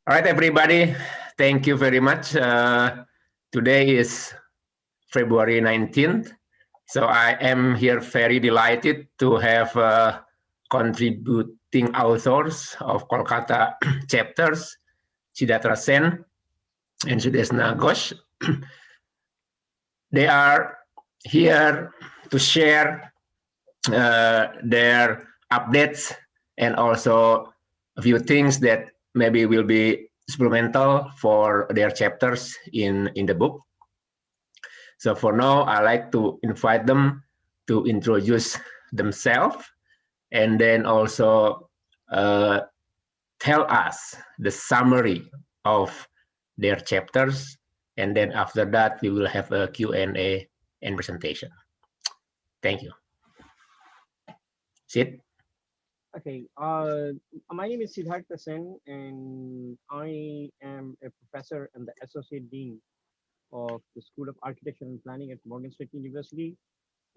All right, everybody. Thank you very much. Today is February 19th. So I am here very delighted to have contributing authors of Kolkata chapters, Siddhartha Sen and Sudeshna Ghosh. They are here to share their updates and also a few things that maybe will be supplemental for their chapters in the book. So for now, I like to invite them to introduce themselves and then also tell us the summary of their chapters. And then after that, we will have a Q&A and presentation. Thank you. Sid? Okay, my name is Siddhartha Sen, and I am a professor and the associate dean of the School of Architecture and Planning at Morgan State University.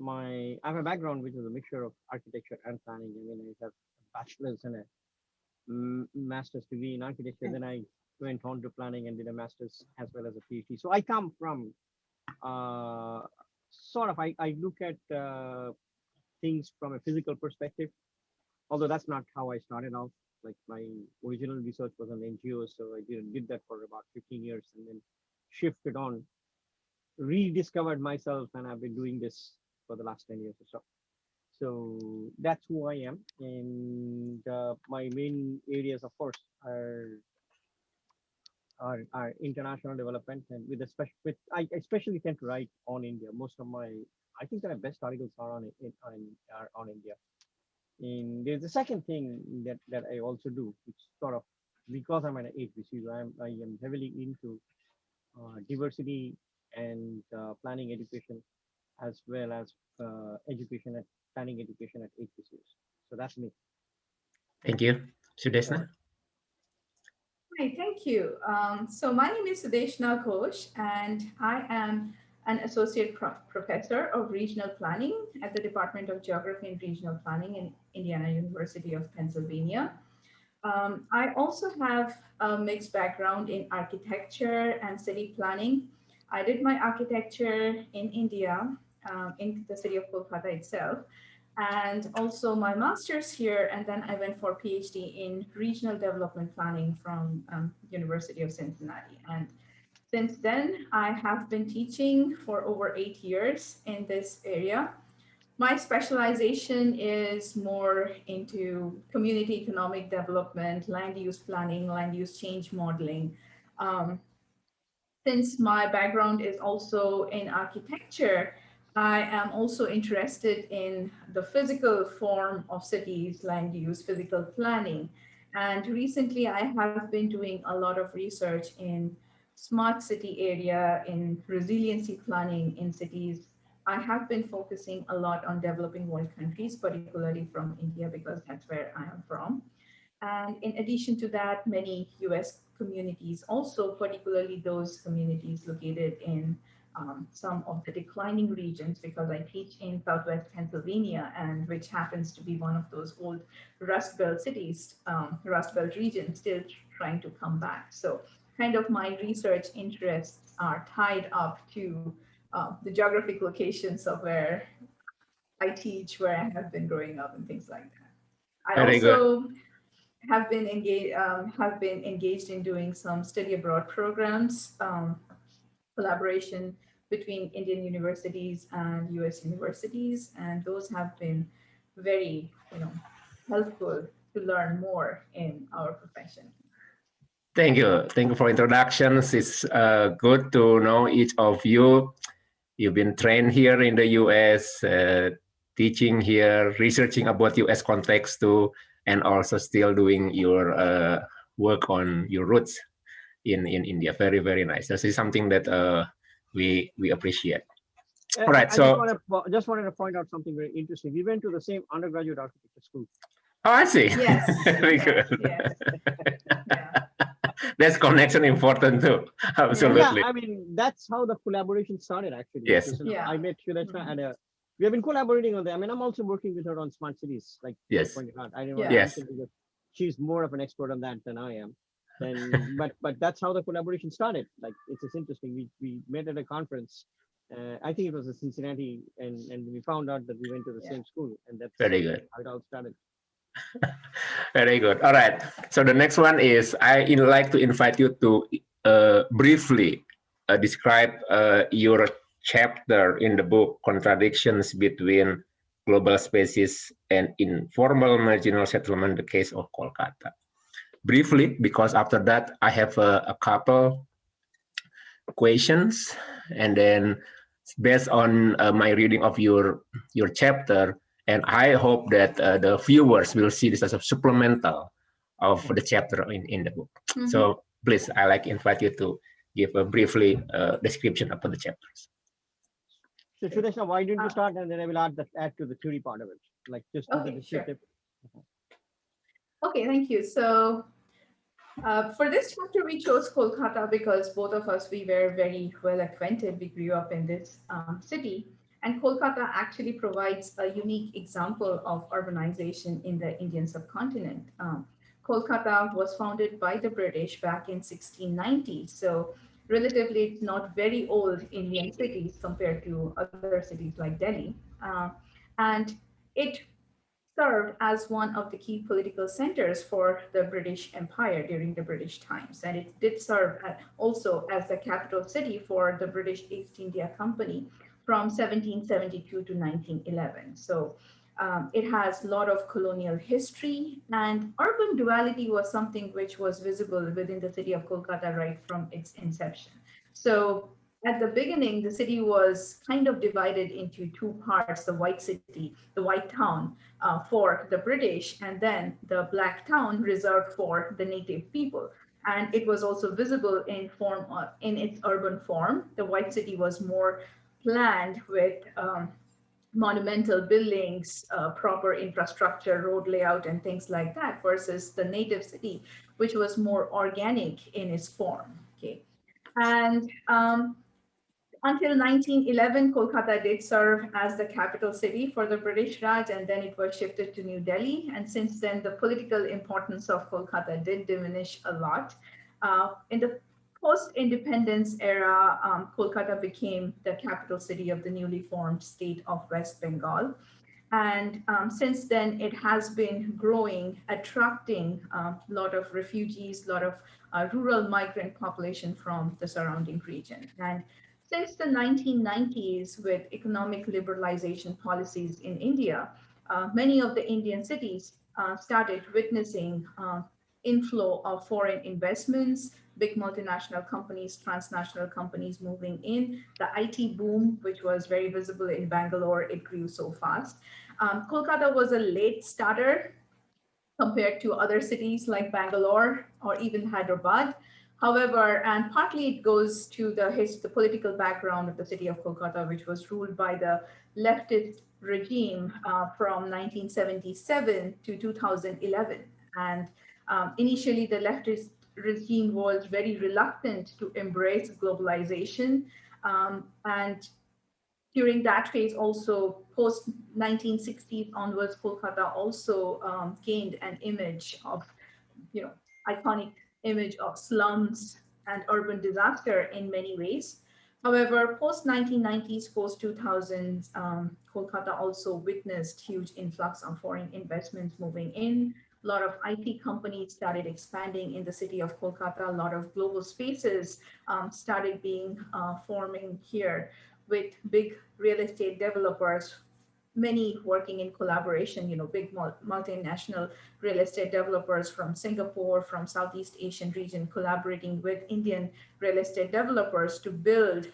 I have a background which is a mixture of architecture and planning. I mean, I have a bachelor's and a master's degree in architecture. Then I went on to planning and did a master's as well as a PhD. So I come from uh, I look at things from a physical perspective, although that's not how I started out. Like my original research was on NGOs, so I did that for about 15 years and then shifted on, rediscovered myself, and I've been doing this for the last 10 years or so. So that's who I am, and my main areas, of course, are international development, and with I especially tend to write on India. Most of my, I think that my best articles are are on India. And there's a second thing that I also do, which sort of, because I'm at an HBCU, I am heavily into diversity and planning education, as well as planning education at HBCUs. So that's me. Thank you. Sudeshna? Hi, thank you. So my name is Sudeshna Ghosh, and I am an associate professor of regional planning at the Department of Geography and Regional Planning in Indiana University of Pennsylvania. I also have a mixed background in architecture and city planning. I did my architecture in India, in the city of Kolkata itself, and also my master's here. And then I went for PhD in regional development planning from University of Cincinnati. And since then, I have been teaching for over 8 years in this area. My specialization is more into community economic development, land use planning, land use change modeling. Um, since my background is also in architecture, I am also interested in the physical form of cities, land use, physical planning. And recently, I have been doing a lot of research in smart city area, in resiliency planning in cities. I have been focusing a lot on developing world countries, particularly from India, because that's where I am from. And in addition to that, many US communities, also particularly those communities located in some of the declining regions, because I teach in Southwest Pennsylvania, and which happens to be one of those old Rust Belt cities, Rust Belt region, still trying to come back. So kind of my research interests are tied up to the geographic locations of where I teach, where I have been growing up, and things like that. I Very good. also have been engaged in doing some study abroad programs, collaboration between Indian universities and US universities, and those have been very, helpful to learn more in our profession. Thank you. Thank you for introductions. It's good to know each of you. You've been trained here in the US, teaching here, researching about US context too, and also still doing your work on your roots in India. Very, very nice. This is something that we appreciate. All right. I just So, want to just wanted to point out something very interesting. We went to the same undergraduate architecture school. oh, I see. Yes, Very yes, good. yes, yeah, That's connection important too. yeah, Yeah, Absolutely. I mean that's how the collaboration started actually. Yes. Because yeah. I met Sudeshna Mhm. at a. We have been collaborating on that. I mean, I'm also working with her on smart cities, like you Yes. pointed out. I didn't want to Yeah. Yes. mention because she's more of an expert on that than I am. But that's how the collaboration started. Like it's just interesting. We met at a conference. I think it was in Cincinnati, and we found out that we went to the same school, and that's Very good. how it all started. Very good. All right. So the next one is like to invite you to briefly describe your chapter in the book Contradictions Between Global Spaces and Informal Marginal Settlement, the Case of Kolkata. Briefly, because after that I have a couple questions, and then based on my reading of your chapter, and I hope that the viewers will see this as a supplemental of the chapter in the book. So please, I like invite you to give a briefly description of the chapters. So Sudeshna, why don't you start, and then I will add to the theory part of it, like just do the descriptive. Sure. Okay, thank you. So for this chapter, we chose Kolkata because both of us, we were very well acquainted. We grew up in this city. And Kolkata actually provides a unique example of urbanization in the Indian subcontinent. Kolkata was founded by the British back in 1690. So relatively, it's not very old Indian cities compared to other cities like Delhi. And it served as one of the key political centers for the British Empire during the British times. And it did serve also as the capital city for the British East India Company from 1772 to 1911. So it has a lot of colonial history, and urban duality was something which was visible within the city of Kolkata right from its inception. So at the beginning, the city was kind of divided into two parts: the white city, the white town for the British, and then the black town reserved for the native people. And it was also visible in its urban form. The white city was more planned with monumental buildings, proper infrastructure, road layout, and things like that, versus the native city, which was more organic in its form. Okay, and until 1911, Kolkata did serve as the capital city for the British Raj, and then it was shifted to New Delhi. And since then, the political importance of Kolkata did diminish a lot. In the post-independence era, Kolkata became the capital city of the newly formed state of West Bengal. And since then, it has been growing, attracting a lot of refugees, a lot of rural migrant population from the surrounding region. And since the 1990s, with economic liberalization policies in India, many of the Indian cities started witnessing inflow of foreign investments, big multinational companies, transnational companies moving in. The IT boom, which was very visible in Bangalore, it grew so fast. Kolkata was a late starter compared to other cities like Bangalore or even Hyderabad. However, and partly it goes to the political background of the city of Kolkata, which was ruled by the leftist regime from 1977 to 2011. And initially, the leftist regime was very reluctant to embrace globalization. And during that phase, also post 1960s onwards, Kolkata also gained an image of, iconic image of slums and urban disaster in many ways. However, post 1990s, post 2000s, Kolkata also witnessed huge influx of foreign investments moving in. A lot of IT companies started expanding in the city of Kolkata. A lot of global spaces started being forming here, with big real estate developers, many working in collaboration, big multinational real estate developers from Singapore, from Southeast Asian region, collaborating with Indian real estate developers to build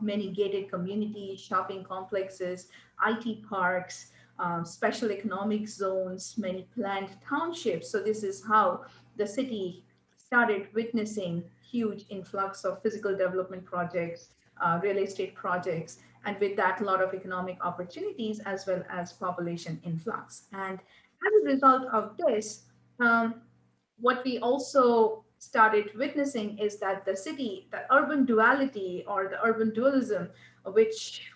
many gated communities, shopping complexes, IT parks, special economic zones, many planned townships. So this is how the city started witnessing huge influx of physical development projects, real estate projects, and with that, a lot of economic opportunities as well as population influx. And as a result of this, what we also started witnessing is that the urban duality or the urban dualism, which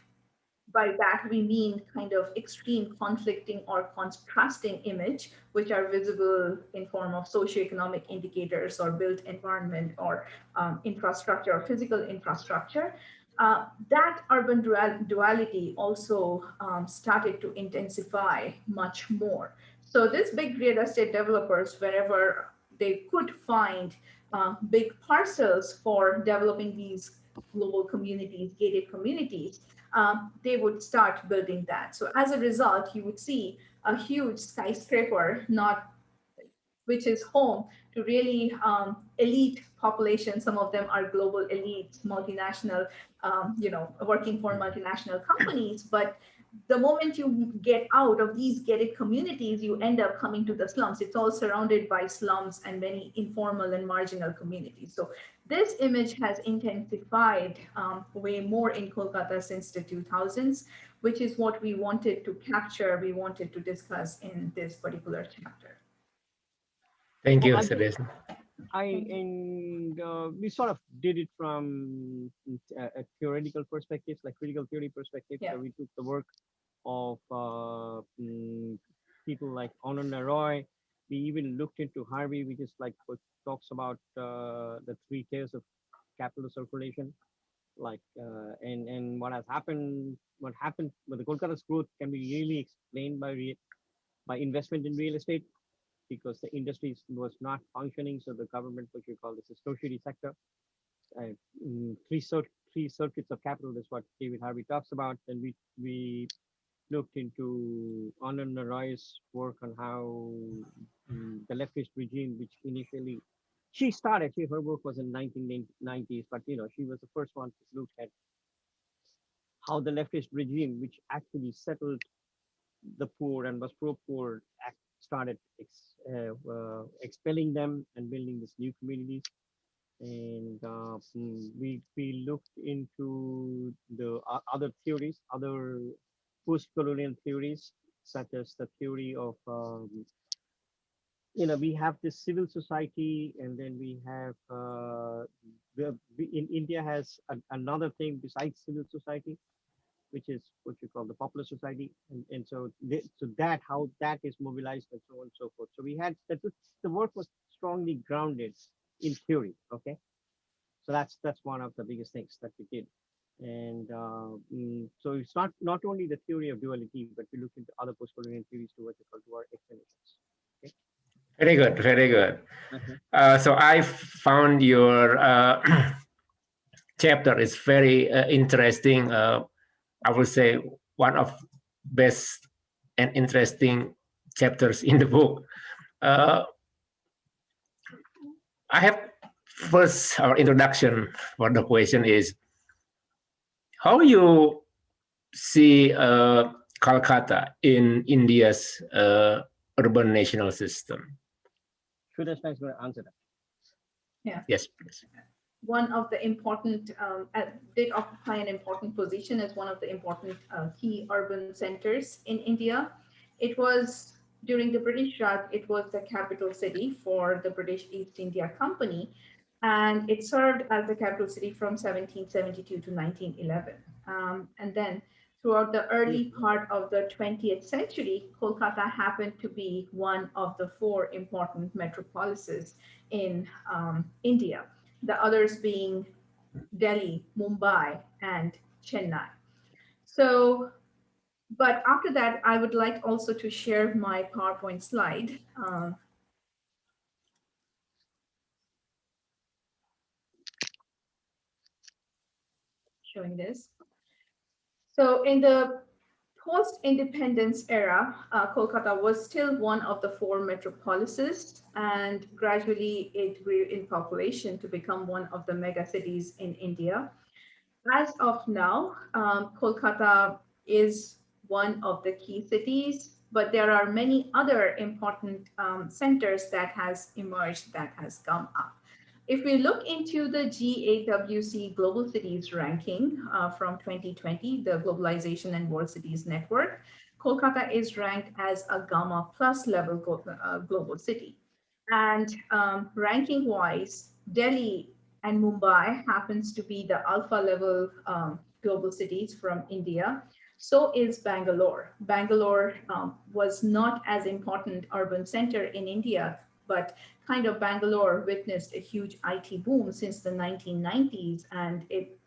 by that we mean kind of extreme conflicting or contrasting image, which are visible in form of socioeconomic indicators or built environment or infrastructure or physical infrastructure. That urban duality also started to intensify much more. So these big real estate developers, wherever they could find big parcels for developing these global communities, gated communities, they would start building that. So as a result, you would see a huge skyscraper, not which is home to really elite population. Some of them are global elites, multinational, working for multinational companies. But the moment you get out of these gated communities, you end up coming to the slums. It's all surrounded by slums and many informal and marginal communities. So this image has intensified way more in Kolkata since the 2000s, which is what we wanted to capture, we wanted to discuss in this particular chapter. Thank you, Well, Sudeshna. we sort of did it from a theoretical perspective, like critical theory perspective. Yeah. So we took the work of people like Ananda Roy. We even looked into Harvey, which is like what talks about the three tiers of capital circulation, like and what has happened. What happened with the Kolkata's growth can be really explained by investment in real estate, because the industry was not functioning. So the government, what you call this, is tertiary sector. Three circuits of capital is what David Harvey talks about. And we looked into Ananda Roy's work on how the leftist regime, which initially her work was in 1990s, but she was the first one to look at how the leftist regime, which actually settled the poor and was pro-poor, started expelling them and building these new communities. And we looked into the other theories, other post-colonial theories, such as the theory of we have this civil society, and then we have in India has another thing besides civil society, which is what you call the popular society, and so that how that is mobilized and so on and so forth. So we had that the work was strongly grounded in theory. Okay, so that's one of the biggest things that we did. And so it's not only the theory of duality, but we looked into other post-colonial theories to what you call to our explanations. Okay. Very good, very good. Okay. So I found your chapter is very interesting. I would say one of best and interesting chapters in the book. I have first our introduction for the question is how you see Calcutta in India's urban national system. Sudeshna is going to answer that. Yeah. Yes, please. One of the important, did occupy an important position as one of the important key urban centers in India. It was, during the British Raj, it was the capital city for the British East India Company, and it served as the capital city from 1772 to 1911. And then throughout the early part of the 20th century, Kolkata happened to be one of the four important metropolises in India, the others being Delhi, Mumbai, and Chennai. So, but after that, I would like also to share my PowerPoint slide. Showing this. So in the post-independence era, Kolkata was still one of the four metropolises, and gradually it grew in population to become one of the megacities in India. As of now, Kolkata is one of the key cities, but there are many other important centers that has emerged, that has come up. If we look into the GAWC Global Cities ranking from 2020, the Globalization and World Cities Network, Kolkata is ranked as a Gamma Plus level global city. And ranking wise, Delhi and Mumbai happens to be the alpha level global cities from India, So is Bangalore. Bangalore was not as important urban center in India, but kind of Bangalore witnessed a huge IT boom since the 1990s, and it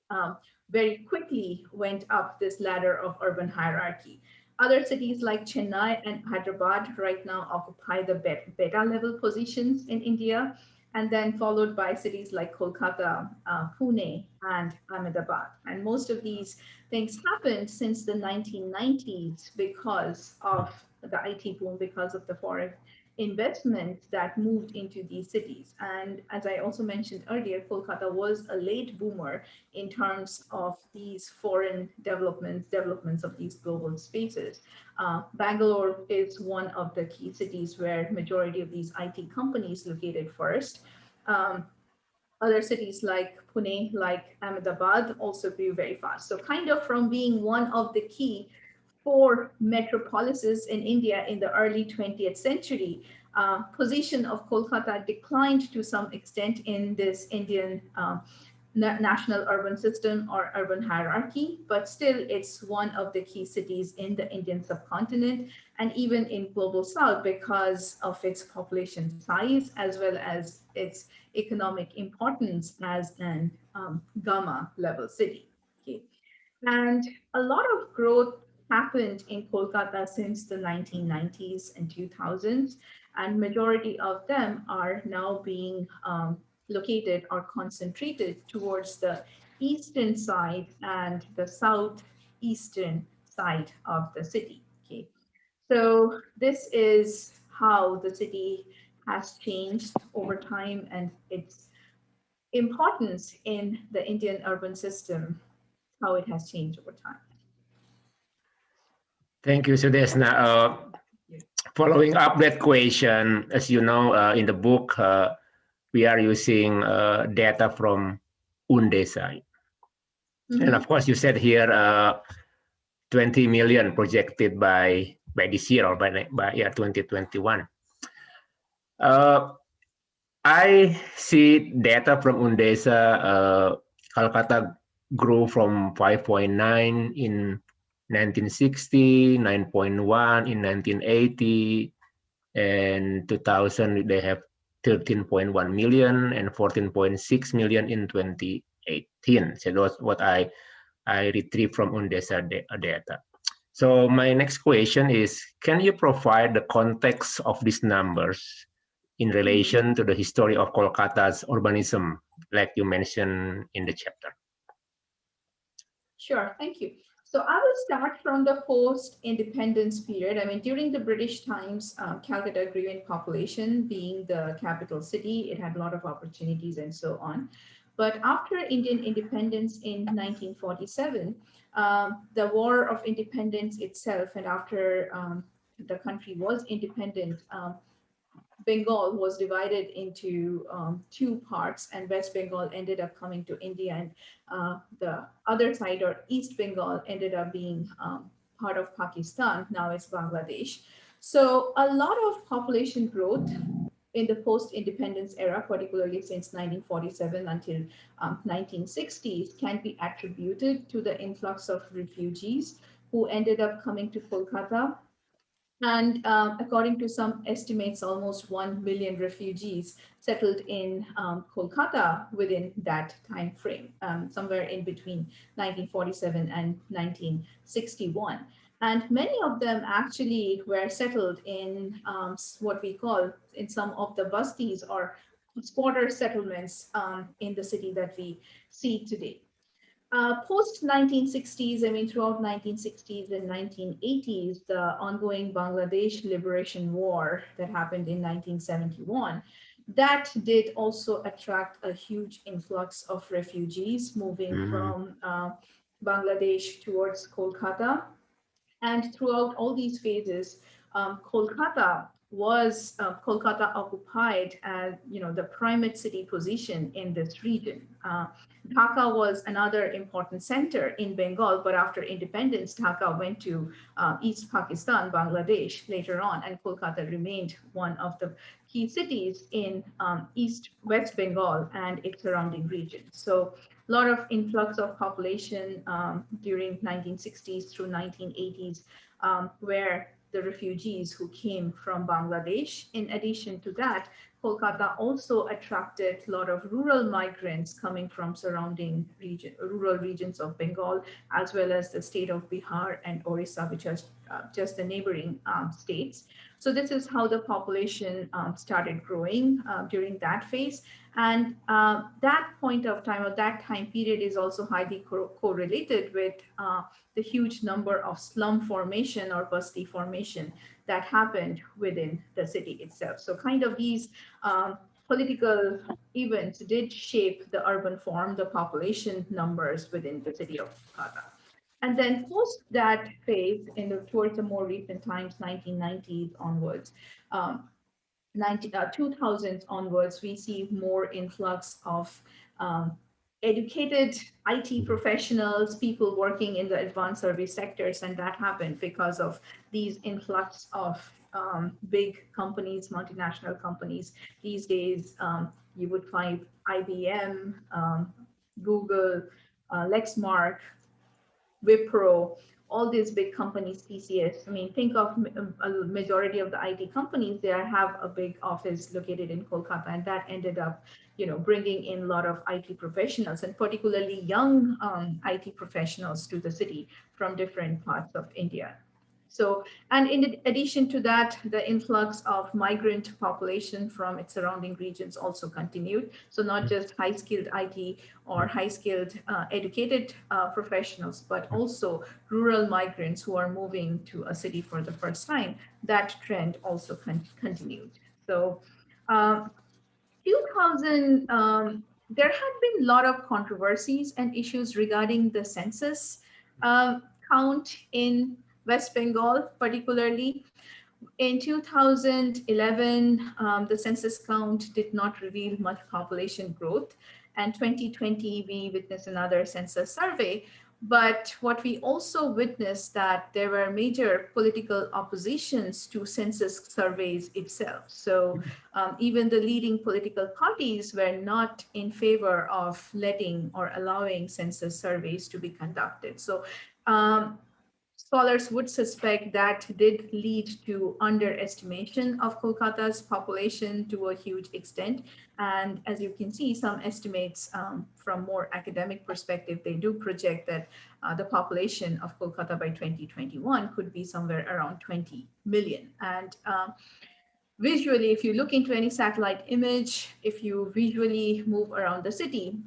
um, very quickly went up this ladder of urban hierarchy. Other cities like Chennai and Hyderabad right now occupy the beta level positions in India, and then followed by cities like Kolkata, Pune, and Ahmedabad. And most of these things happened since the 1990s because of the IT boom, because of the foreign investment that moved into these cities. And as I also mentioned earlier, Kolkata was a late boomer in terms of these foreign developments of these global spaces. Bangalore is one of the key cities where majority of these IT companies located first. Um, Other cities like Pune, like Ahmedabad, also grew very fast. So kind of from being one of the key four metropolises in India in the early 20th century, position of Kolkata declined to some extent in this Indian national urban system or urban hierarchy, but still it's one of the key cities in the Indian subcontinent and even in global south because of its population size as well as its economic importance as an gamma level city. Okay. And a lot of growth happened in Kolkata since the 1990s and 2000s, and majority of them are now being located or concentrated towards the eastern side and the southeastern side of the city. Okay. So this is how the city has changed over time and its importance in the Indian urban system, how it has changed over time. Thank you, Sudeshna. Following up that question, as you know, in the book, we are using data from Undesa. And of course, you said here 20 million projected by this year or by 2021. I see data from Undesa. Calcutta grew from 5.9 in 1960, 9.1 in 1980, and 2000 they have 13.1 million and 14.6 million in 2018. So that's what I retrieved from Undesa data. So my next question is, can you provide the context of these numbers in relation to the history of Kolkata's urbanism, like you mentioned in the chapter? Sure, thank you. So I will start from the post-independence period. I mean, during the British times, Calcutta grew in population, being the capital city. It had a lot of opportunities and so on. But after Indian independence in 1947, the War of Independence itself, and after the country was independent, Bengal was divided into two parts, and West Bengal ended up coming to India, and the other side, or East Bengal, ended up being part of Pakistan. Now it's Bangladesh. So a lot of population growth in the post-independence era, particularly since 1947 until 1960s, can be attributed to the influx of refugees who ended up coming to Kolkata. And according to some estimates, almost 1 million refugees settled in Kolkata within that time frame, somewhere in between 1947 and 1961. And many of them actually were settled in what we call in some of the bastis or squatter settlements in the city that we see today. Post 1960s, I mean, throughout 1960s and 1980s, the ongoing Bangladesh Liberation War that happened in 1971, that did also attract a huge influx of refugees moving from Bangladesh towards Kolkata. And throughout all these phases, Kolkata occupied as the primate city position in this region. Dhaka was another important center in Bengal, but after independence, Dhaka went to East Pakistan, Bangladesh later on, and Kolkata remained one of the key cities in West Bengal and its surrounding region. So lot of influx of population during 1960s through 1980s, where the refugees who came from Bangladesh. In addition to that, Kolkata also attracted a lot of rural migrants coming from surrounding rural regions of Bengal, as well as the state of Bihar and Orissa, which are just the neighboring states. So this is how the population started growing during that phase. And that point of time, or that time period, is also highly correlated with the huge number of slum formation or basti formation that happened within the city itself. So kind of these political events did shape the urban form, the population numbers within the city of Kolkata. And then post that phase, towards the more recent times, 1990s onwards, 2000s onwards, we see more influx of educated IT professionals, people working in the advanced service sectors, and that happened because of these influx of big companies, multinational companies. These days, you would find IBM, Google, Lexmark, Wipro, all these big companies, TCS. I mean, think of a majority of the IT companies. They have a big office located in Kolkata, and that ended up, bringing in a lot of IT professionals, and particularly young IT professionals to the city from different parts of India. So, and in addition to that, the influx of migrant population from its surrounding regions also continued. So not just high-skilled IT or high-skilled educated professionals, but also rural migrants who are moving to a city for the first time. That trend also continued. So 2000, there had been a lot of controversies and issues regarding the census count in West Bengal, particularly. In 2011, the census count did not reveal much population growth. And 2020, we witnessed another census survey. But what we also witnessed that there were major political oppositions to census surveys itself. So even the leading political parties were not in favor of letting or allowing census surveys to be conducted. So scholars would suspect that did lead to underestimation of Kolkata's population to a huge extent. And as you can see, some estimates from more academic perspective, they do project that the population of Kolkata by 2021 could be somewhere around 20 million. And visually, if you look into any satellite image, if you visually move around the city,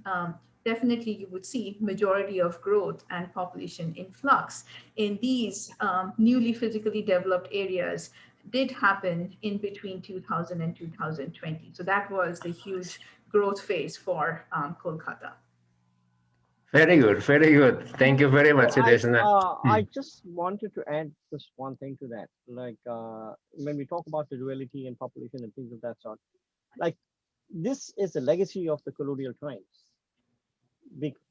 definitely you would see majority of growth and population influx in these newly physically developed areas did happen in between 2000 and 2020. So that was the huge growth phase for Kolkata. Very good, very good. Thank you very much, So Sudeshna. I just wanted to add just one thing to that. Like when we talk about the duality and population and things of that sort, like this is a legacy of the colonial times.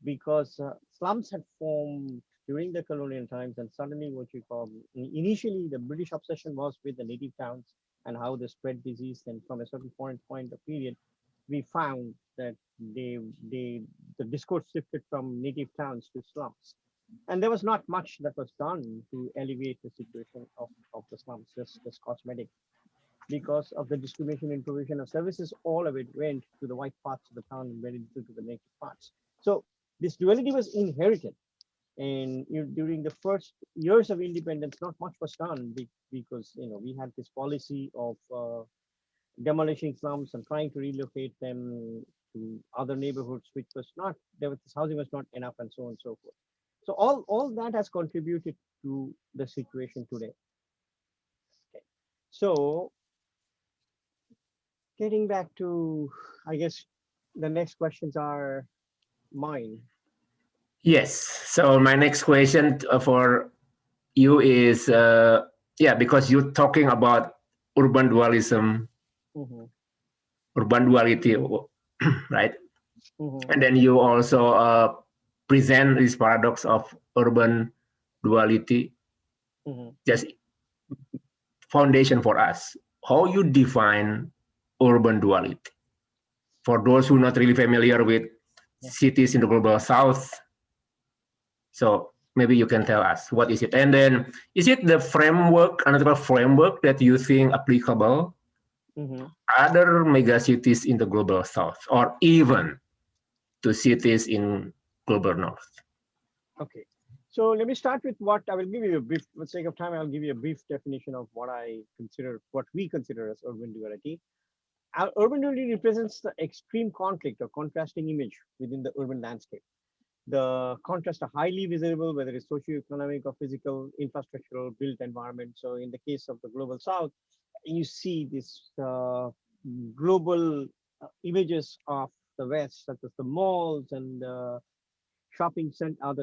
Because slums had formed during the colonial times, and suddenly what you call initially the British obsession was with the native towns and how they spread disease. And from a certain point of period, we found that the discourse shifted from native towns to slums, and there was not much that was done to alleviate the situation of the slums, just cosmetic. Because of the discrimination and provision of services, all of it went to the white parts of the town and very little to the native parts. So this duality was inherited. And during the first years of independence, not much was done because we had this policy of demolishing slums and trying to relocate them to other neighborhoods, which was not this housing was not enough, and so on and so forth. So all that has contributed to the situation today. Okay. So getting back to, I guess, the next questions are mine. Yes. So my next question for you is, because you're talking about urban dualism, urban duality, right? And then you also present this paradox of urban duality. Just foundation for us. How you define urban duality? For those who are not really familiar with cities in the global south. So maybe you can tell us what is it, and then is it the framework, analytical framework that you think applicable other megacities in the global south, or even to cities in global north? Okay, so let me start with what I will give you a brief, for the sake of time, I'll give you a brief definition of what we consider as urban duality. Our urban duality represents the extreme conflict or contrasting image within the urban landscape. The contrasts are highly visible, whether it's socioeconomic or physical, infrastructural, built environment. So in the case of the global south, you see this global images of the west, such as the malls and other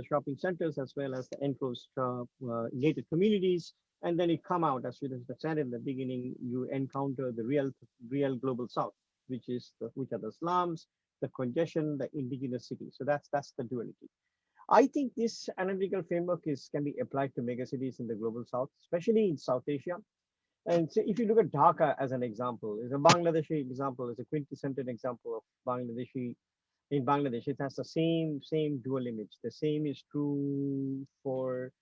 shopping centers, as well as the enclosed gated communities. And then you come out, as we said in the beginning, you encounter the real global south, which are the slums, the congestion, the indigenous cities. So that's the duality. I think this analytical framework can be applied to megacities in the global south, especially in South Asia. And so if you look at Dhaka as an example, is a Bangladeshi example, is a quintessential example of Bangladeshi. In Bangladesh, it has the same dual image. The same is true for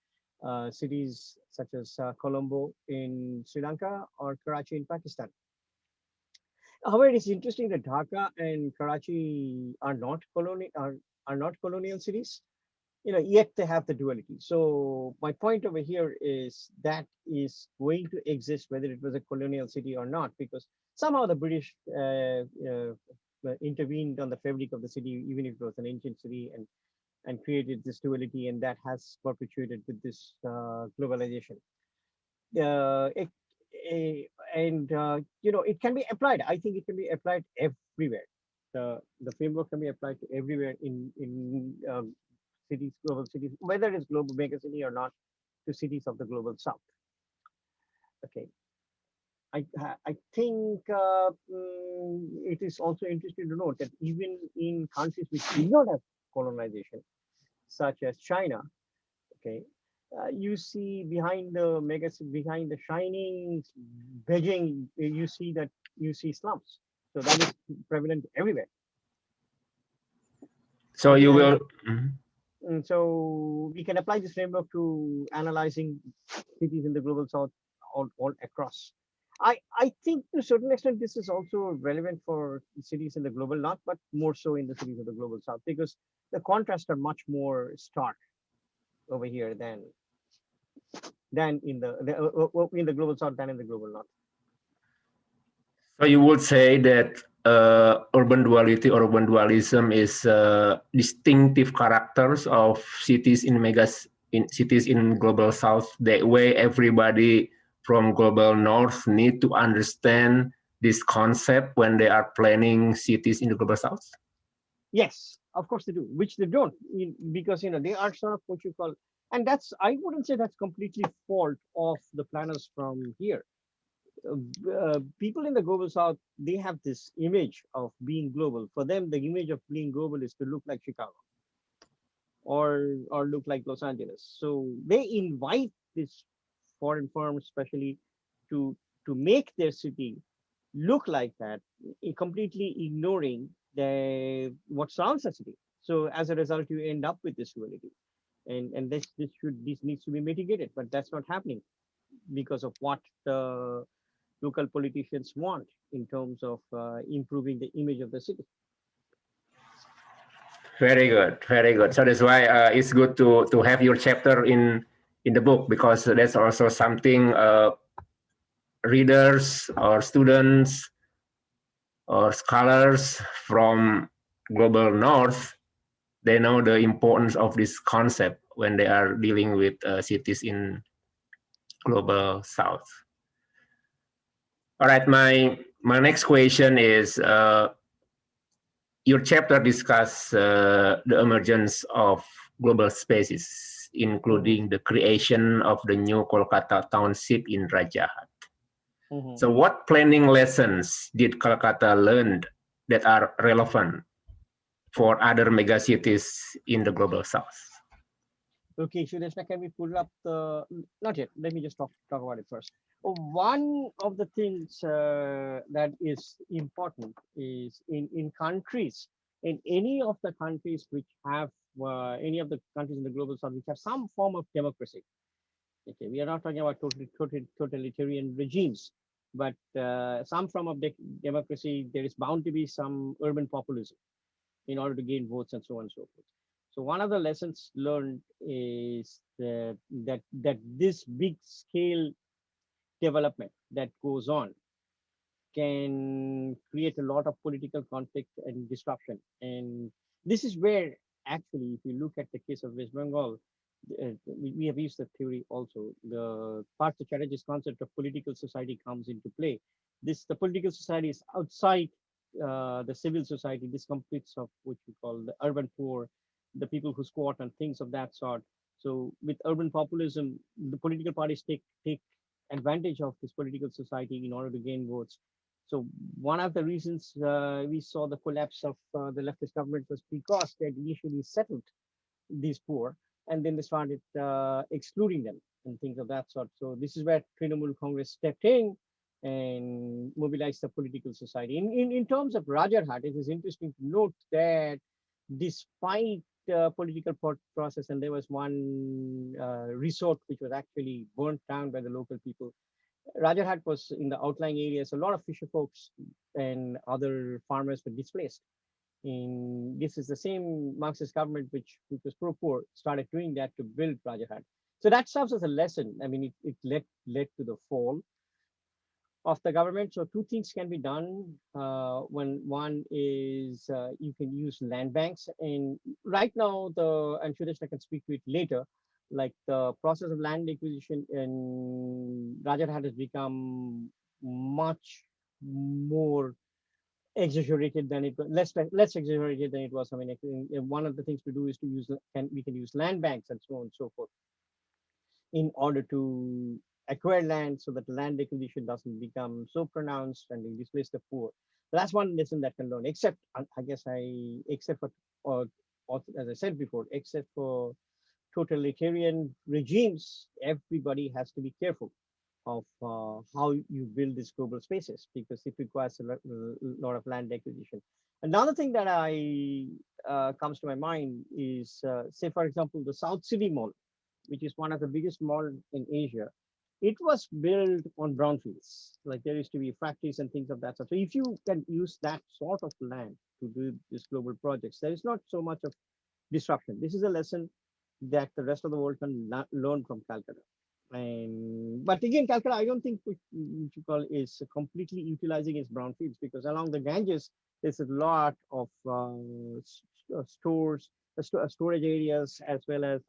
cities such as Colombo in Sri Lanka or Karachi in Pakistan. However, it is interesting that Dhaka and Karachi are not colonial cities. Yet they have the duality. So my point over here is that is going to exist whether it was a colonial city or not, because somehow the British intervened on the fabric of the city, even if it was an ancient city, and created this duality, and that has perpetuated with this globalization. It can be applied. I think it can be applied everywhere. The framework can be applied to everywhere in cities, global cities, whether it's global megacity or not, to cities of the global south. Okay. I think it is also interesting to note that even in countries which do not have colonization, such as China, okay, you see behind the shining Beijing, you see slums. So that is prevalent everywhere. So you will. And so we can apply this framework to analyzing cities in the global south all across. I think to a certain extent this is also relevant for cities in the global north, but more so in the cities of the global south, because the contrasts are much more stark over here than in the global south than in the global north. So you would say that urban duality or urban dualism is distinctive characters of cities in cities in global south. That way, everybody from global north need to understand this concept when they are planning cities in the global south. Yes, of course they do, which they don't, because they are sort of what you call, and I wouldn't say that's completely fault of the planners from here. People in the global south, they have this image of being global. For them, the image of being global is to look like Chicago or look like Los Angeles. So they invite this foreign firms, especially to make their city look like that, completely ignoring what surrounds the city. So as a result, you end up with this duality, and this needs to be mitigated, but that's not happening because of what the local politicians want in terms of improving the image of the city. Very good, very good. So that's why it's good to have your chapter in the book, because that's also something readers or students or scholars from global north, they know the importance of this concept when they are dealing with cities in global south. All right, my next question is, your chapter discuss the emergence of global spaces, including the creation of the new Kolkata township in Rajarhat. So what planning lessons did Kolkata learn that are relevant for other megacities in the global south? Okay, Sudeshna, can we pull up not yet, let me just talk about it first. One of the things that is important is in countries, in any of the countries which have any of the countries in the global south which have some form of democracy. Okay, we are not talking about totalitarian regimes, but some form of democracy. There is bound to be some urban populism in order to gain votes and so on and so forth. So one of the lessons learned is that this big scale development that goes on can create a lot of political conflict and disruption. And this is where, actually, if you look at the case of West Bengal, we have used the theory also. The Partha Chatterjee's concept of political society comes into play. The political society is outside the civil society. This completes of what we call the urban poor, the people who squat and things of that sort. So with urban populism, the political parties take advantage of this political society in order to gain votes. So one of the reasons we saw the collapse of the leftist government was because they had initially settled these poor, and then they started excluding them and things of that sort. So this is where Trinamool Congress stepped in and mobilized the political society. In terms of Rajarhat, it is interesting to note that despite political process, and there was one resort which was actually burnt down by the local people. Rajarhat was in the outlying areas. A lot of fisher folks and other farmers were displaced. And this is the same Marxist government which was pro-poor started doing that to build Rajarhat. So that serves as a lesson. I mean, it led to the fall of the government. So two things can be done. When one is you can use land banks, and right now and Sudeshna can speak to it later. Like the process of land acquisition in Rajarhat has become much more exaggerated than it was, less exaggerated than it was. I mean, one of the things to do is to we can use land banks and so on and so forth in order to acquire land so that land acquisition doesn't become so pronounced and they displace the poor. So that's one lesson that can learn. Except, I guess, except for, as I said before, except for totalitarian regimes, everybody has to be careful of how you build these global spaces because it requires a lot of land acquisition. Another thing that comes to my mind is, say, for example, the South City Mall, which is one of the biggest malls in Asia. It was built on brownfields. Like there used to be factories and things of that sort. So if you can use that sort of land to do these global projects, there is not so much of disruption. This is a lesson that the rest of the world can learn from Calcutta. And but again, Calcutta, I don't think which you call is completely utilizing its brownfields because along the Ganges there's a lot of stores, storage areas as well as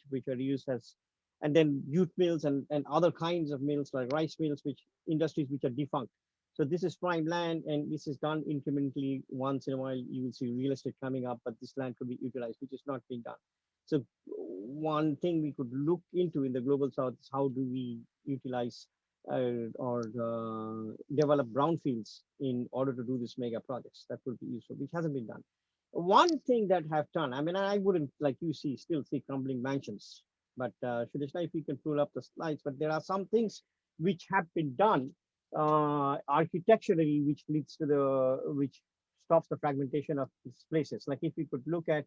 which are used as, and then jute mills and other kinds of mills like rice mills, which industries which are defunct. So this is prime land, and this is done incrementally. Once in a while, you will see real estate coming up, but this land could be utilized, which is not being done. So one thing we could look into in the global south is how do we utilize or develop brownfields in order to do these mega projects. That would be useful, which hasn't been done. One thing that have done, I mean, I wouldn't, like you still see crumbling mansions, but Sudeshna, if you can pull up the slides, but there are some things which have been done architecturally, which leads to which stops the fragmentation of these places. Like if we could look at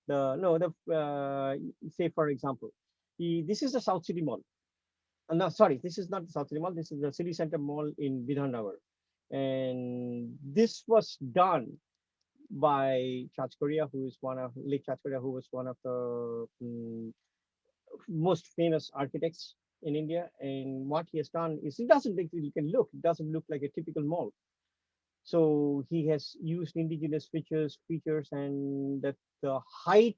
say for example, this is the South City Mall. No, sorry, this is not the South City Mall. This is the City Center Mall in Bidhannagar, and this was done by Chachkoria, who is one of Lake Chachkoria, who was one of the most famous architects in India. And what he has done is it doesn't look like a typical mall. So he has used indigenous features, and that the height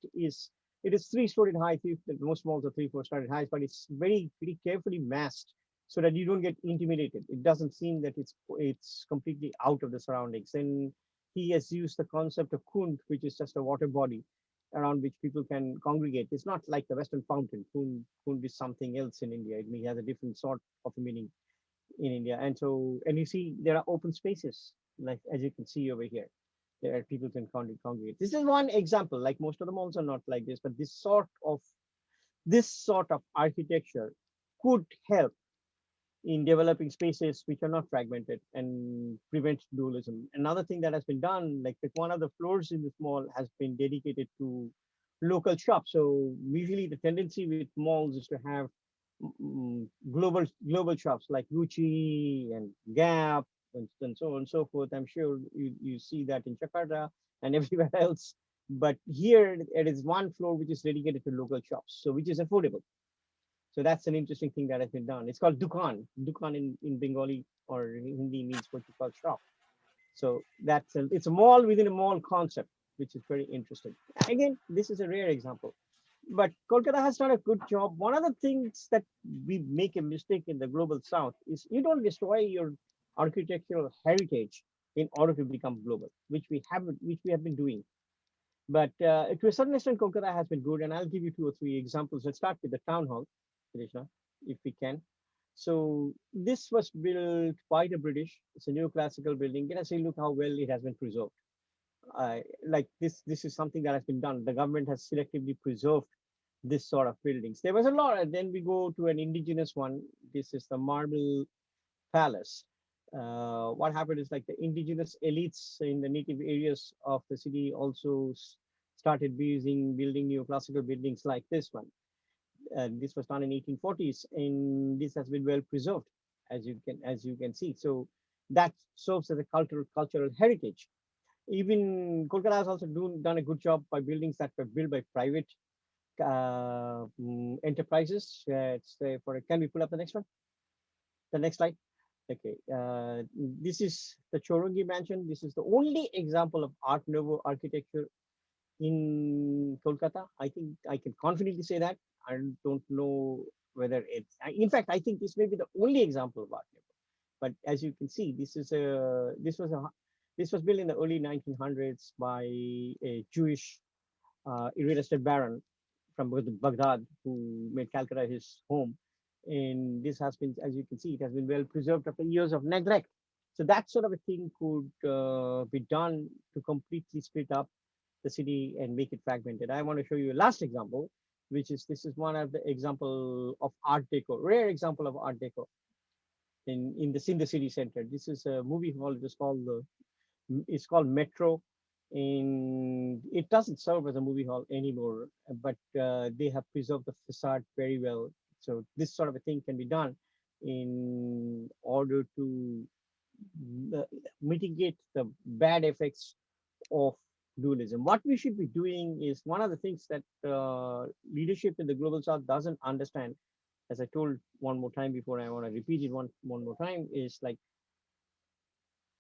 it is 3-storied high. Most malls are 3-4-storied high, but it's very carefully masked so that you don't get intimidated. It doesn't seem that it's completely out of the surroundings. And he has used the concept of Kund, which is just a water body around which people can congregate. It's not like the Western fountain. Kund is something else in India. It has a different sort of a meaning in India. And you see there are open spaces, like as you can see over here. There are people can congregate. This is one example. Like most of the malls are not like this, but this sort of architecture could help in developing spaces which are not fragmented and prevent dualism. Another thing that has been done, like one of the floors in this mall has been dedicated to local shops. So usually the tendency with malls is to have global shops like Gucci and Gap and so on and so forth. I'm sure you see that in Jakarta and everywhere else. But here it is one floor which is dedicated to local shops, so which is affordable. So that's an interesting thing that has been done. It's called Dukan. Dukan in Bengali or Hindi means what you call shop. So it's a mall within a mall concept, which is very interesting. Again, this is a rare example. But Kolkata has done a good job. One of the things that we make a mistake in the global south is you don't destroy your architectural heritage in order to become global, which we have been doing. But to a certain extent, Kolkata has been good, and I'll give you 2 or 3 examples. Let's start with the town hall, Sudeshna, if we can. So this was built by the British. It's a neoclassical building. Let us say, look how well it has been preserved. Like this is something that has been done. The government has selectively preserved this sort of buildings. There was a lot, and then we go to an indigenous one. This is the Marble Palace. What happened is like the indigenous elites in the native areas of the city also started building neoclassical buildings like this one. This was done in 1840s, and this has been well preserved, as you can see. So that serves as a cultural heritage. Even Kolkata has also done a good job by buildings that were built by private enterprises. Can we pull up the next one? The next slide. Okay, this is the Chorongi Mansion. This is the only example of Art Nouveau architecture in Kolkata. I think I can confidently say that. I don't know whether it's. In fact, I think this may be the only example of Art Nouveau. But as you can see, this was built in the early 1900s by a Jewish real estate baron from Baghdad who made Calcutta his home. And this has been, as you can see, it has been well preserved after years of neglect. So that sort of a thing could be done to completely split up the city and make it fragmented. I want to show you a last example, this is one of the example of Art Deco, rare example of Art Deco in the city center. This is a movie hall. It's called Metro, and it doesn't serve as a movie hall anymore, but they have preserved the facade very well. So this sort of a thing can be done in order to mitigate the bad effects of dualism. What we should be doing is one of the things that leadership in the global south doesn't understand, as I told one more time before, I want to repeat it one more time, is like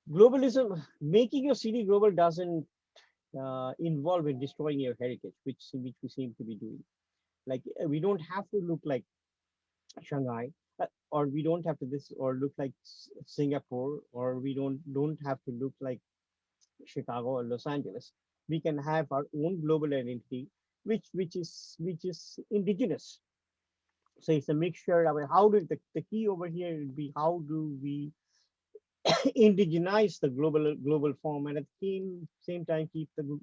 globalism, making your city global doesn't involve in destroying your heritage, which we seem to be doing. Like we don't have to look like Shanghai, or we don't have to look like Singapore, or we don't have to look like Chicago or Los Angeles. We can have our own global identity, which is indigenous. So it's a mixture of how do the key over here would be how do we indigenize the global form, and at the same time keep the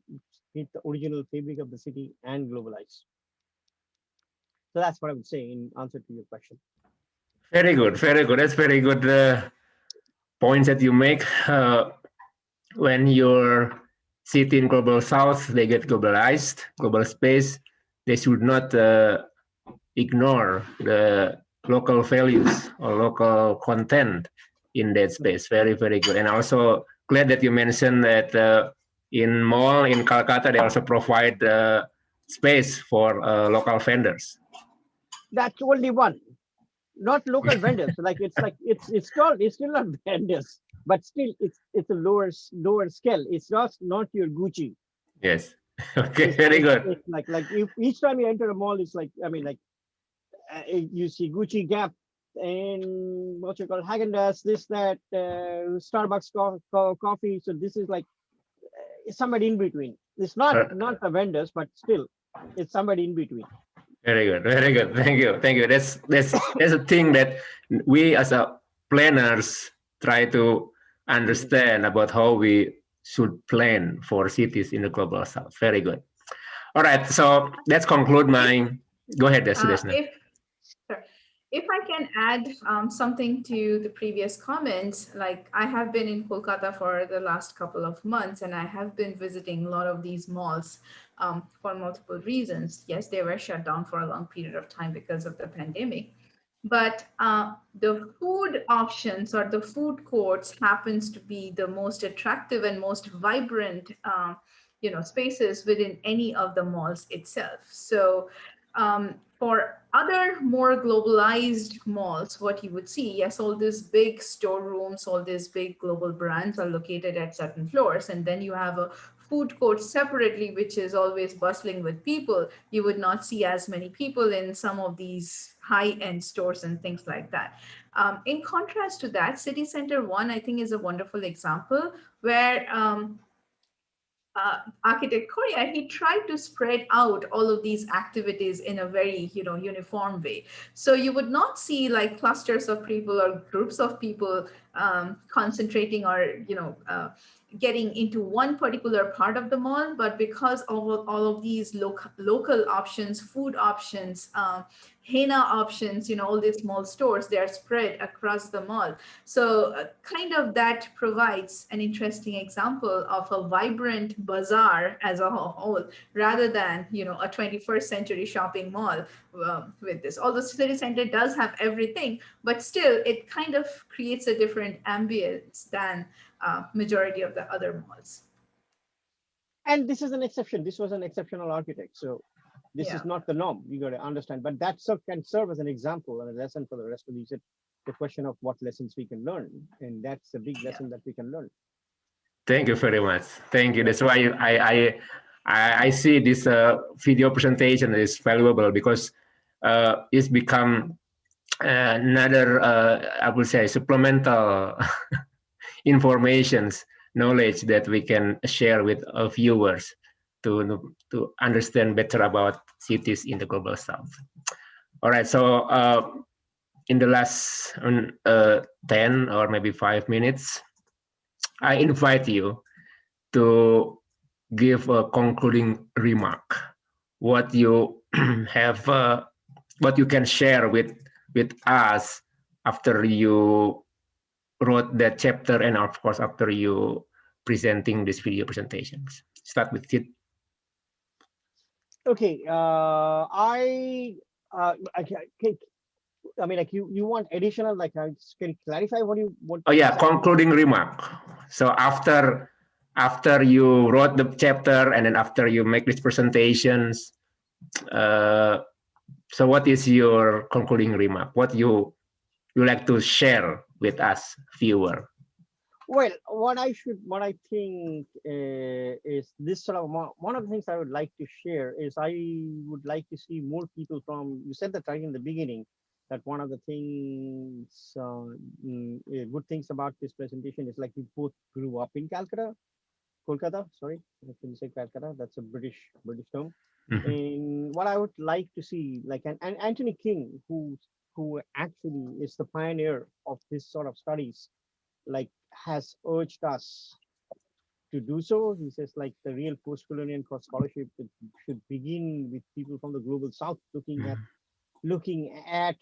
original fabric of the city and globalize. So that's what I would say in answer to your question. Very good, very good. That's very good points that you make. When your city in global south, they get globalized, global space, they should not ignore the local values or local content in that space. Very, very good. And also glad that you mentioned that in mall in Calcutta, they also provide space for local vendors. That's only one, not local vendors. It's still not vendors, but still it's a lower scale. It's not your Gucci. Yes. Okay. Very good. It's like if each time you enter a mall, it's like you see Gucci, Gap, and what you call Häagen-Dazs, this, that, Starbucks coffee. So this is like somebody in between. It's not the vendors, but still it's somebody in between. Very good, very good. Thank you, thank you. That's a thing that we as a planners try to understand about how we should plan for cities in the global south. Very good. All right, so let's conclude my. Go ahead, Sudeshna. If I can add something to the previous comments, like I have been in Kolkata for the last couple of months, and I have been visiting a lot of these malls for multiple reasons. Yes, they were shut down for a long period of time because of the pandemic, but the food options or the food courts happens to be the most attractive and most vibrant, spaces within any of the malls itself. So for other more globalized malls, what you would see, yes, all these big storerooms, all these big global brands are located at certain floors, and then you have a food court separately, which is always bustling with people. You would not see as many people in some of these high-end stores and things like that. In contrast to that, City Center One, I think, is a wonderful example where architect Korea, he tried to spread out all of these activities in a very, uniform way. So you would not see like clusters of people or groups of people concentrating or, getting into one particular part of the mall, but because of all of these local options, food options, henna options, all these small stores, they are spread across the mall. So kind of that provides an interesting example of a vibrant bazaar as a whole, rather than, a 21st century shopping mall with this. Although city center does have everything, but still it kind of creates a different ambience than majority of the other malls. And this is an exception. This was an exceptional architect. So this Yeah. is not the norm. You got to understand. But that can serve as an example and a lesson for the rest of these. The question of what lessons we can learn, and that's a big lesson that we can learn. Thank you very much. Thank you. Yeah. That's why I see this video presentation is valuable because it's become another I would say supplemental informations knowledge that we can share with our viewers to understand better about cities in the global south. All right, so in the last 10 or maybe 5 minutes, I invite you to give a concluding remark. What you have, what you can share with us after you wrote that chapter, and of course after you presenting these video presentations. Start with it. Okay. I mean, like you want additional, like, can you clarify what you want? Oh yeah, concluding remark. So after you wrote the chapter and then after you make these presentations, so what is your concluding remark? What you like to share with us, viewer? Well, what I think is this sort of one of the things I would like to share is I would like to see more people from. You said that right in the beginning, that one of the things, good things about this presentation is like we both grew up in Kolkata. Sorry, I couldn't say Calcutta. That's a British term. Mhm. And what I would like to see, like an Anthony King, who actually is the pioneer of this sort of studies, like has urged us to do so. He says like the real post-colonial scholarship should begin with people from the global south looking at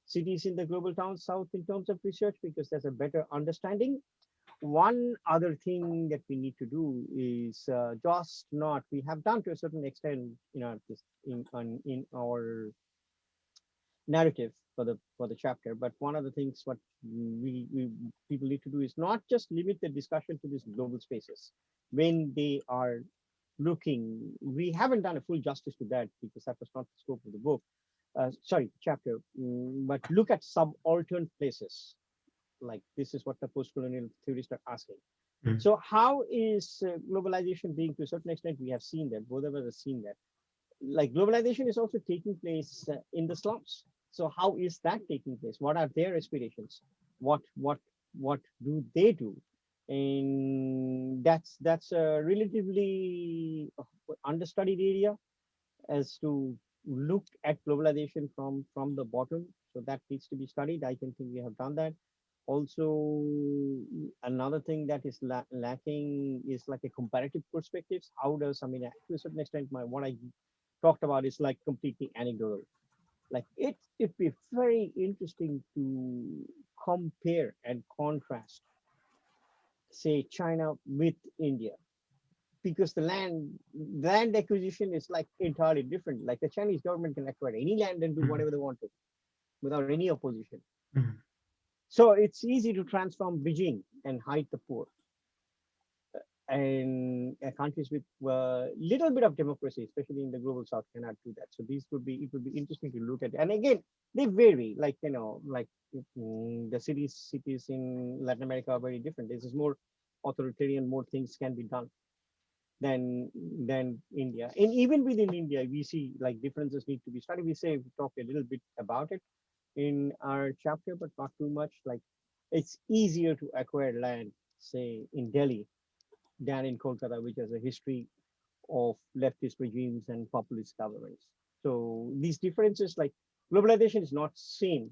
cities in the global town south in terms of research, because there's a better understanding. One other thing that we need to do is just not, we have done to a certain extent, in our narrative for the chapter, but one of the things what we people need to do is not just limit the discussion to these global spaces when they are looking. We haven't done a full justice to that because that was not the scope of the book, sorry, chapter. But look at subaltern places. Like this is what the post-colonial theorists are asking. Mm. So how is globalization being, to a certain extent, we have seen that, both of us have seen that, like globalization is also taking place in the slums. So how is that taking place? What are their aspirations? What do they do? And that's a relatively understudied area as to look at globalization from the bottom. So that needs to be studied. I don't think we have done that. Also, another thing that is lacking is like a comparative perspectives. How does, I mean, to a certain extent, what I talked about is like completely anecdotal. Like it'd be very interesting to compare and contrast, say, China with India, because the land acquisition is like entirely different. Like the Chinese government can acquire any land and do whatever they want to without any opposition. Mhm. So it's easy to transform Beijing and hide the poor. And countries with little bit of democracy, especially in the global south, cannot do that. So it would be interesting to look at. And again, they vary. Like like the cities in Latin America are very different. This is more authoritarian. More things can be done than India. And even within India, we see like differences need to be studied. We talked a little bit about it in our chapter, but not too much. Like it's easier to acquire land, say in Delhi, than in Kolkata, which has a history of leftist regimes and populist governments. So these differences, like globalization is not seen,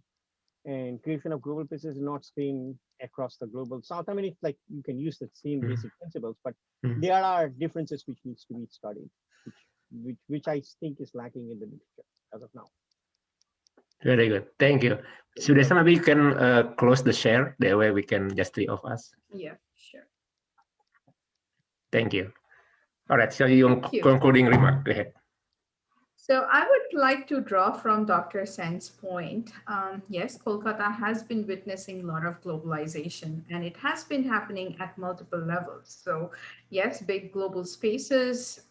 and creation of global places is not seen across the global south. I mean, it's like you can use the same basic principles, but Mhm. there are differences which needs to be studied, which I think is lacking in the literature as of now. Very good. Thank you. You're Sudeshna, welcome. maybe you can close the share. That way we can just three of us. Yeah, sure. Thank you. All right. So your Thank you. concluding remark. Go ahead. So I would like to draw from Dr. Sen's point. Yes, Kolkata has been witnessing a lot of globalization, and it has been happening at multiple levels. So yes, big global spaces,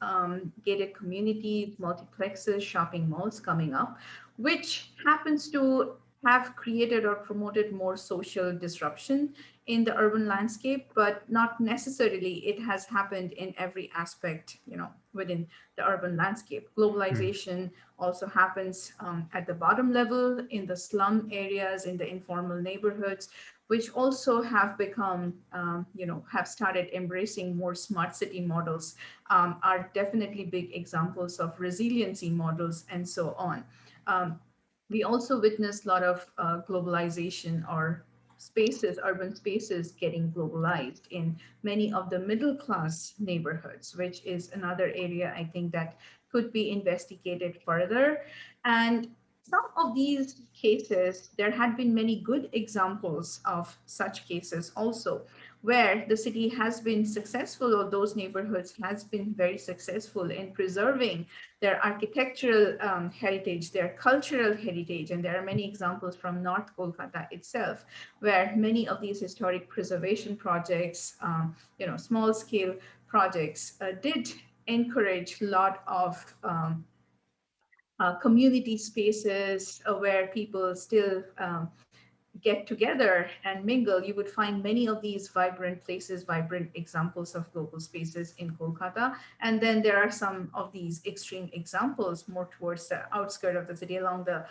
gated communities, multiplexes, shopping malls coming up, which happens to have created or promoted more social disruption in the urban landscape, but not necessarily it has happened in every aspect, within the urban landscape. Mm. Globalization also happens at the bottom level in the slum areas, in the informal neighborhoods, which also have become, have started embracing more smart city models, are definitely big examples of resiliency models and so on. We also witnessed a lot of globalization or urban spaces getting globalized in many of the middle class neighborhoods, which is another area I think that could be investigated further. And some of these cases, there had been many good examples of such cases also, where the city has been successful, or those neighborhoods has been very successful in preserving their architectural heritage, their cultural heritage. And there are many examples from North Kolkata itself, where many of these historic preservation projects, small scale projects, did encourage a lot of community spaces where people still get together and mingle. You would find many of these vibrant places, vibrant examples of global spaces in Kolkata. And then there are some of these extreme examples more towards the outskirts of the city along the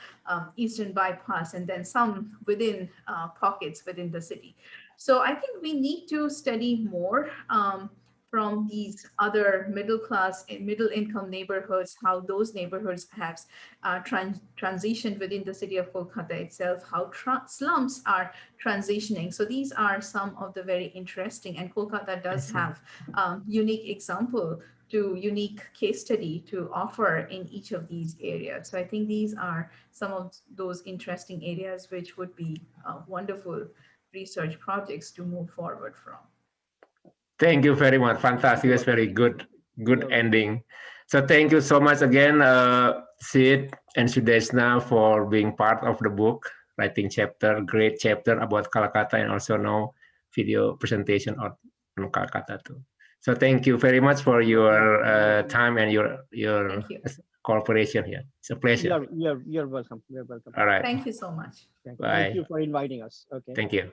eastern bypass, and then some within pockets within the city. So I think we need to study more from these other middle class and middle income neighborhoods, how those neighborhoods have transitioned within the city of Kolkata itself, how slums are transitioning. So these are some of the very interesting, and Kolkata I does see. have unique example to unique case study to offer in each of these areas. So I think these are some of those interesting areas which would be wonderful research projects to move forward from. Thank you very much. Thank Fantastic. you That's very very much. good You're welcome. ending. So thank you so much again, Sid and Sudeshna, for being part of the book, writing chapter, great chapter about Calcutta, and also now video presentation on Calcutta too. So thank you very much for You're your welcome. You're welcome. time and your Thank you. cooperation here. It's a pleasure. You're welcome. You're welcome. All right. Thank you so much. Thank Bye. you for inviting us. Okay. Thank you.